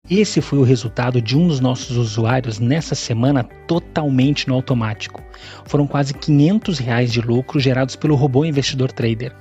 Esse foi o resultado de um dos nossos usuários nessa semana totalmente no automático. Foram quase R$ 500 de lucro gerados pelo robô investidor trader.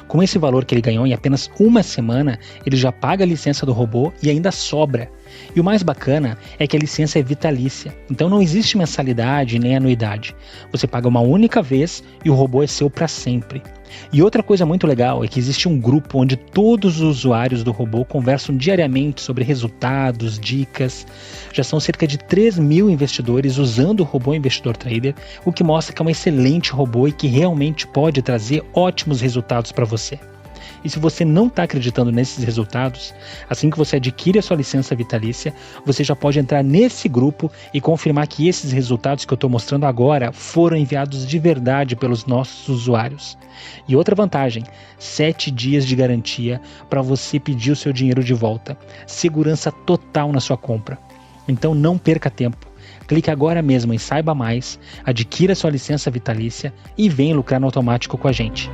Com esse valor que ele ganhou em apenas uma semana, ele já paga a licença do robô e ainda sobra. E o mais bacana é que a licença é vitalícia, então não existe mensalidade nem anuidade. Você paga uma única vez e o robô é seu para sempre. E outra coisa muito legal é que existe um grupo onde todos os usuários do robô conversam diariamente sobre resultados, dicas. Já são cerca de 3.000 investidores usando o robô investidor trader, o que mostra que é um excelente robô e que realmente pode trazer ótimos resultados para você. E se você não está acreditando nesses resultados, assim que você adquire a sua licença vitalícia, você já pode entrar nesse grupo e confirmar que esses resultados que eu estou mostrando agora foram enviados de verdade pelos nossos usuários. E outra vantagem, 7 dias de garantia para você pedir o seu dinheiro de volta. Segurança total na sua compra. Então não perca tempo. Clique agora mesmo em Saiba Mais, adquira sua licença vitalícia e venha lucrar no automático com a gente.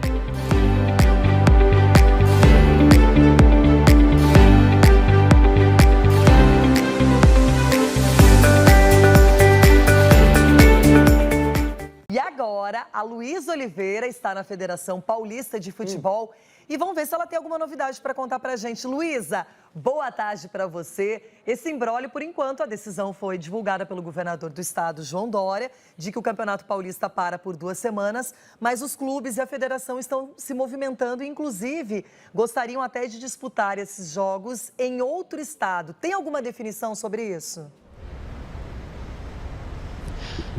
E agora, a Luísa Oliveira está na Federação Paulista de Futebol e vamos ver se ela tem alguma novidade para contar para a gente. Luísa, boa tarde para você. Esse imbróglio, por enquanto, a decisão foi divulgada pelo governador do estado, João Dória, de que o Campeonato Paulista para por 2 semanas, mas os clubes e a federação estão se movimentando e, inclusive, gostariam até de disputar esses jogos em outro estado. Tem alguma definição sobre isso?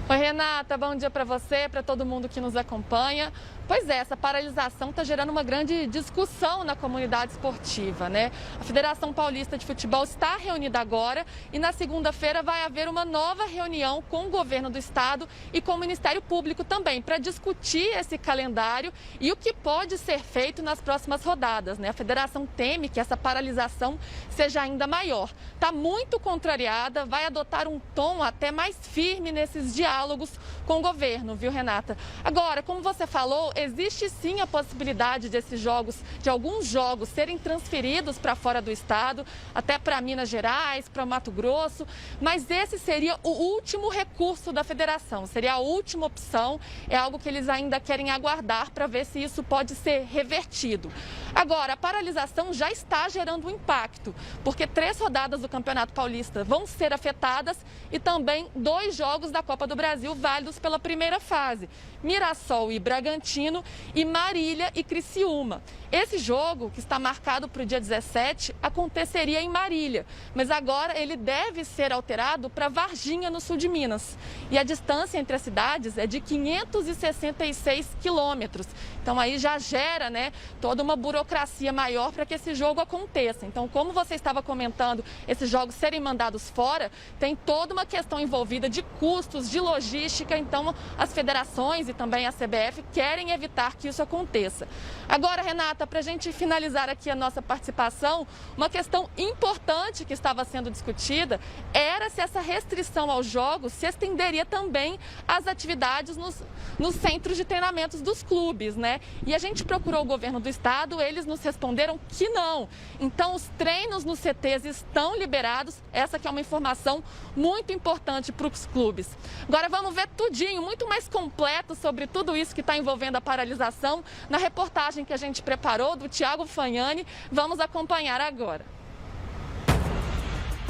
Oi, Renata, bom dia para você, para todo mundo que nos acompanha. Pois é, essa paralisação está gerando uma grande discussão na comunidade esportiva, né? A Federação Paulista de Futebol está reunida agora e na segunda-feira vai haver uma nova reunião com o governo do estado e com o Ministério Público também, para discutir esse calendário e o que pode ser feito nas próximas rodadas, né? A federação teme que essa paralisação seja ainda maior. Está muito contrariada, vai adotar um tom até mais firme nesses diálogos com o governo, viu, Renata? Agora, como você falou, existe sim a possibilidade de alguns jogos serem transferidos para fora do estado, até para Minas Gerais, para Mato Grosso, mas esse seria o último recurso da federação, seria a última opção, é algo que eles ainda querem aguardar para ver se isso pode ser revertido. Agora, a paralisação já está gerando um impacto, porque 3 rodadas do Campeonato Paulista vão ser afetadas e também 2 jogos da Copa do Brasil válidos pela primeira fase, Mirassol e Bragantino e Marília e Criciúma. Esse jogo, que está marcado para o dia 17, aconteceria em Marília, mas agora ele deve ser alterado para Varginha, no sul de Minas. E a distância entre as cidades é de 566 quilômetros. Então aí já gera, né, toda uma burocracia maior para que esse jogo aconteça. Então, como você estava comentando, esses jogos serem mandados fora, tem toda uma questão envolvida de custos, de logística. Então, as federações e também a CBF querem evitar que isso aconteça. Agora, Renata, para a gente finalizar aqui a nossa participação, uma questão importante que estava sendo discutida era se essa restrição aos jogos se estenderia também às atividades nos centros de treinamentos dos clubes, né? E a gente procurou o governo do estado, eles nos responderam que não. Então, os treinos nos CTs estão liberados, essa que é uma informação muito importante para os clubes. Agora vamos ver tudinho, muito mais completo sobre tudo isso que está envolvendo a paralisação na reportagem que a gente preparou do Thiago Fagnani. Vamos acompanhar agora.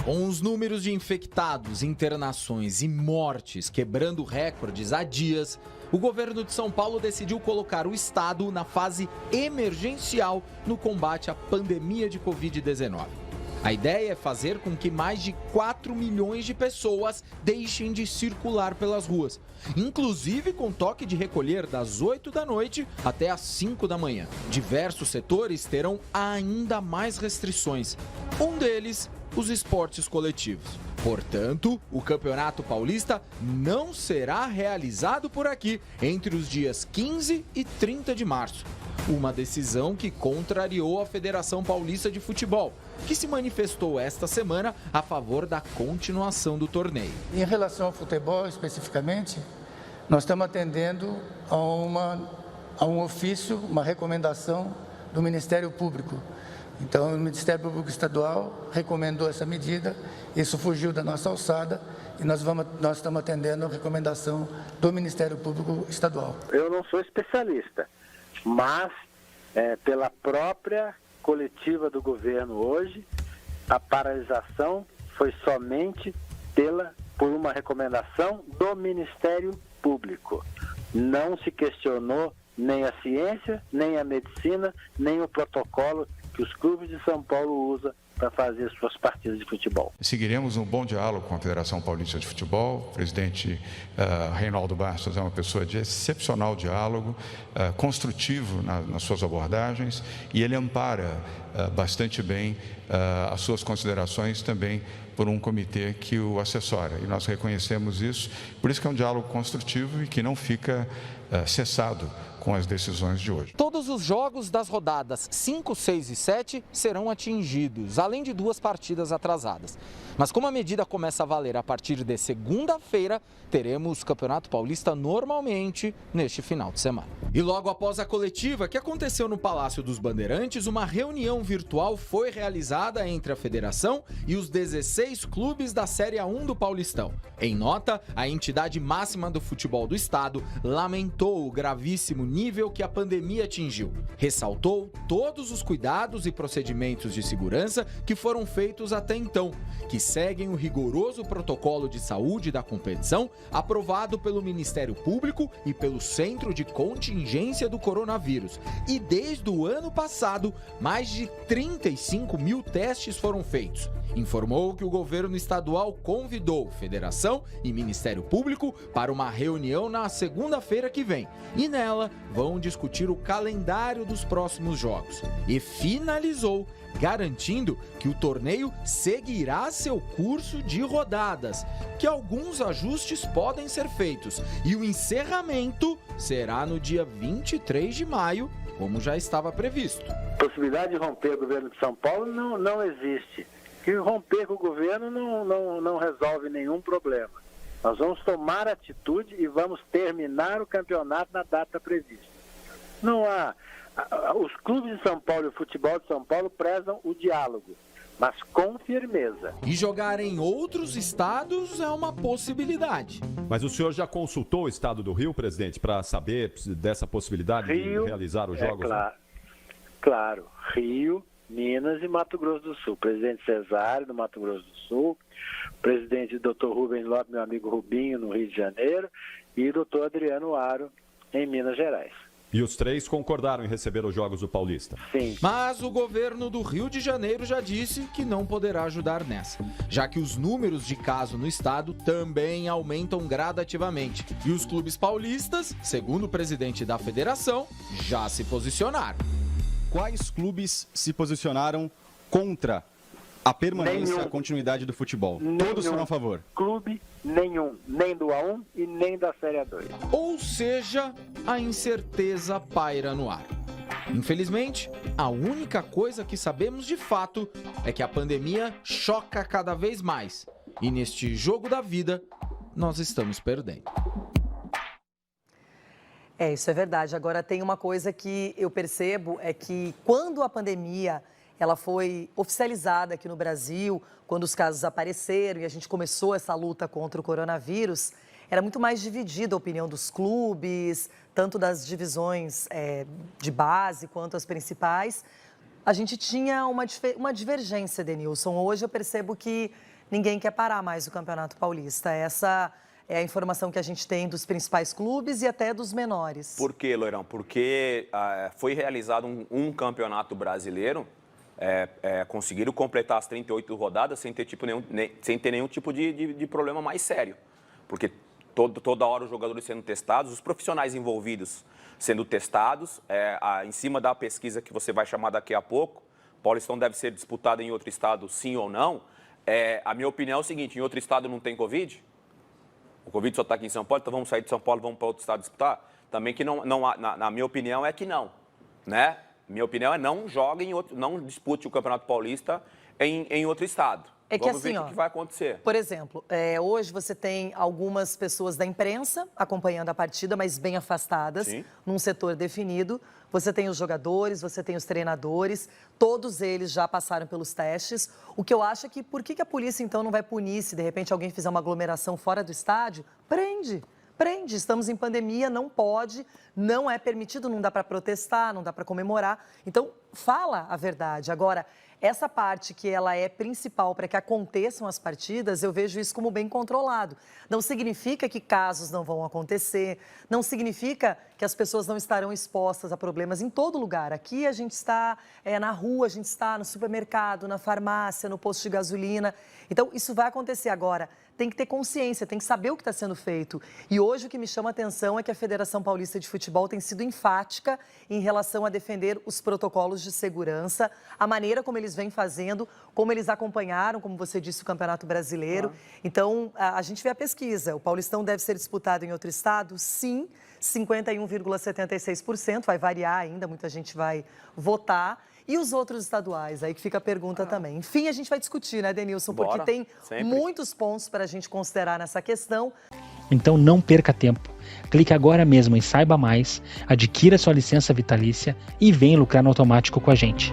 Com os números de infectados, internações e mortes quebrando recordes há dias, o governo de São Paulo decidiu colocar o estado na fase emergencial no combate à pandemia de Covid-19. A ideia é fazer com que mais de 4 milhões de pessoas deixem de circular pelas ruas, inclusive com toque de recolher das 8 da noite até as 5 da manhã. Diversos setores terão ainda mais restrições, um deles os esportes coletivos. Portanto, o Campeonato Paulista não será realizado por aqui entre os dias 15 e 30 de março. Uma decisão que contrariou a Federação Paulista de Futebol, que se manifestou esta semana a favor da continuação do torneio. Em relação ao futebol especificamente, nós estamos atendendo a um ofício, uma recomendação do Ministério Público, Então, o Ministério Público Estadual recomendou essa medida, isso fugiu da nossa alçada e nós estamos atendendo a recomendação do Ministério Público Estadual. Eu não sou especialista, mas pela própria coletiva do governo hoje, a paralisação foi somente por uma recomendação do Ministério Público. Não se questionou nem a ciência, nem a medicina, nem o protocolo que os clubes de São Paulo usam para fazer suas partidas de futebol. Seguiremos um bom diálogo com a Federação Paulista de Futebol. O presidente Reinaldo Bastos é uma pessoa de excepcional diálogo, construtivo nas suas abordagens, e ele ampara bastante bem as suas considerações também por um comitê que o assessora. E nós reconhecemos isso, por isso que é um diálogo construtivo e que não fica cessado com as decisões de hoje. Todos os jogos das rodadas 5, 6 e 7 serão atingidos, além de 2 partidas atrasadas. Mas como a medida começa a valer a partir de segunda-feira, teremos Campeonato Paulista normalmente neste final de semana. E logo após a coletiva que aconteceu no Palácio dos Bandeirantes, uma reunião virtual foi realizada entre a federação e os 16 clubes da Série A1 do Paulistão. Em nota, a entidade máxima do futebol do estado lamentou o gravíssimo nível que a pandemia atingiu. Ressaltou todos os cuidados e procedimentos de segurança que foram feitos até então, que seguem o rigoroso protocolo de saúde da competição aprovado pelo Ministério Público e pelo Centro de Contingência do Coronavírus. E desde o ano passado, mais de 35 mil testes foram feitos. Informou que o governo estadual convidou Federação e Ministério Público para uma reunião na segunda-feira que vem. E nela vão discutir o calendário dos próximos jogos. E finalizou garantindo que o torneio seguirá seu curso de rodadas, que alguns ajustes podem ser feitos e o encerramento será no dia 23 de maio, como já estava previsto. A possibilidade de romper o governo de São Paulo não existe. E romper com o governo não resolve nenhum problema. Nós vamos tomar atitude e vamos terminar o campeonato na data prevista. Não há... Os clubes de São Paulo e o futebol de São Paulo prezam o diálogo, mas com firmeza. E jogar em outros estados é uma possibilidade. Mas o senhor já consultou o estado do Rio, presidente, para saber dessa possibilidade de realizar os jogos? Claro. Rio, Minas e Mato Grosso do Sul. Presidente Cesário, do Mato Grosso do Sul. Presidente Dr. Rubens Lopes, meu amigo Rubinho, no Rio de Janeiro. E Dr. Adriano Aro, em Minas Gerais. E os 3 concordaram em receber os Jogos do Paulista. Sim. Mas o governo do Rio de Janeiro já disse que não poderá ajudar nessa, já que os números de casos no estado também aumentam gradativamente. E os clubes paulistas, segundo o presidente da federação, já se posicionaram. Quais clubes se posicionaram contra a permanência e a continuidade do futebol? Todos foram a favor? Clube nenhum, nem do A1 e nem da Série A2. Ou seja, a incerteza paira no ar. Infelizmente, a única coisa que sabemos de fato é que a pandemia choca cada vez mais. E neste jogo da vida, nós estamos perdendo. Isso é verdade. Agora, tem uma coisa que eu percebo, é que quando a pandemia ela foi oficializada aqui no Brasil, quando os casos apareceram e a gente começou essa luta contra o coronavírus, era muito mais dividida a opinião dos clubes, tanto das divisões de base quanto as principais. A gente tinha uma divergência, Denilson. Hoje eu percebo que ninguém quer parar mais o Campeonato Paulista. Essa é a informação que a gente tem dos principais clubes e até dos menores. Por quê, Loirão? Porque foi realizado um campeonato brasileiro, conseguiram completar as 38 rodadas sem ter nenhum tipo de problema mais sério. Porque toda hora os jogadores sendo testados, os profissionais envolvidos sendo testados, em cima da pesquisa que você vai chamar daqui a pouco, o Paulistão deve ser disputado em outro estado, sim ou não. A minha opinião é o seguinte: em outro estado não tem Covid? O Covid só está aqui em São Paulo, então vamos sair de São Paulo e vamos para outro estado disputar? Também que na minha opinião é que não, né? Minha opinião é não jogue não dispute o Campeonato Paulista em outro estado. É que Vamos assim, ver o que vai acontecer. Por exemplo, hoje você tem algumas pessoas da imprensa acompanhando a partida, mas bem afastadas, num setor definido. Você tem os jogadores, você tem os treinadores, todos eles já passaram pelos testes. O que eu acho é que por que a polícia então não vai punir se de repente alguém fizer uma aglomeração fora do estádio? Prende, estamos em pandemia, não pode, não é permitido, não dá para protestar, não dá para comemorar. Então, fala a verdade. Agora, essa parte que ela é principal para que aconteçam as partidas, eu vejo isso como bem controlado. Não significa que casos não vão acontecer, não significa que as pessoas não estarão expostas a problemas em todo lugar. Aqui a gente está na rua, a gente está no supermercado, na farmácia, no posto de gasolina. Então, isso vai acontecer agora. Tem que ter consciência, tem que saber o que está sendo feito. E hoje o que me chama a atenção é que a Federação Paulista de Futebol tem sido enfática em relação a defender os protocolos de segurança, a maneira como eles vêm fazendo, como eles acompanharam, como você disse, o Campeonato Brasileiro. Então, a gente vê a pesquisa. O Paulistão deve ser disputado em outro estado? Sim, 51,76%. Vai variar ainda, muita gente vai votar. E os outros estaduais? Aí que fica a pergunta também. Enfim, a gente vai discutir, né, Denilson? Porque tem muitos pontos para a gente considerar nessa questão. Então não perca tempo. Clique agora mesmo em Saiba Mais, adquira sua licença vitalícia e venha lucrar no automático com a gente.